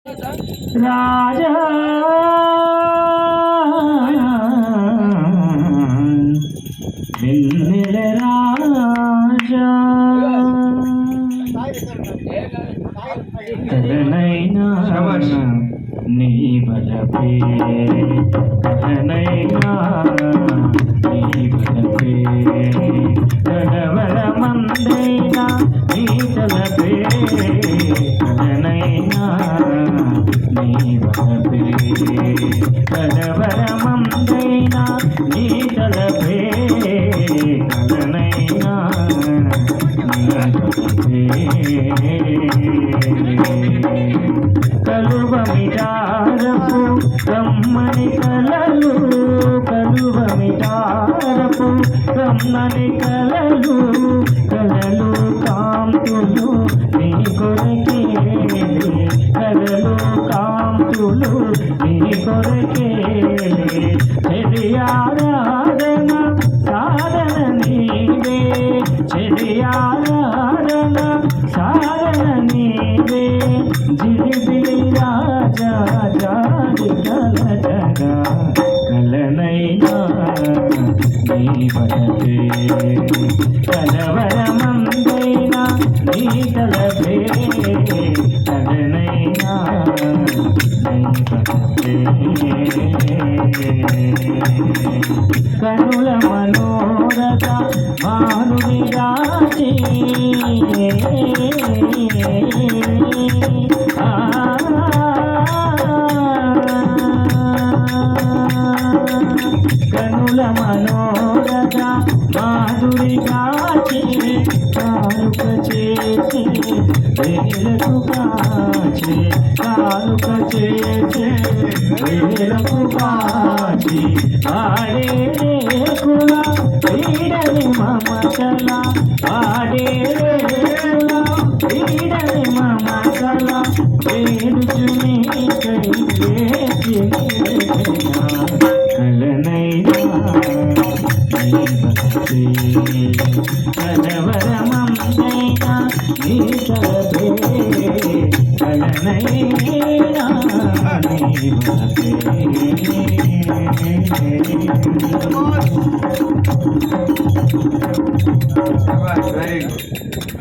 రాజా వెన్నెల రాజా కలనైనా నీ బలపే కలనైనా నీ బలపే కలవల మందైనా నీ తలపే కలనైనా నీ బలపే కలవల మందైనా నీ తలపే కలనైనా నీ బలపే కలువమిటారపు కమ్మని కలలు కలువమిటారపు కమ్మని కలలు కలలు కాంతులు నీ కొరకే కలలు కాంతులు నీ కొరకే చెడియారాధన సాధన నీవే చెడియారాధన సాధన నీవే జిలిబిలి రాజా జాడి కలటగా కలనైనా నీ బలపే కలవరమందైనా నీ తలపే కలనైనా నీ బలపే కనుల మనోరథ మానుడి రాజీ కనుల మనోరథ మాధురి కాచి కానుక చేసి వేలకు కాచి కానుక చేసి వేలకు కాచి ఆడే కుల వీడని మమతల ఆడే కుల వీడని మమతల వేడుచుని కై వేచి కలనైనా నీ భక్తి కలవరమందైనా నీ తలపే కలనైనా నీ భక్తి వెరీ గుడ్.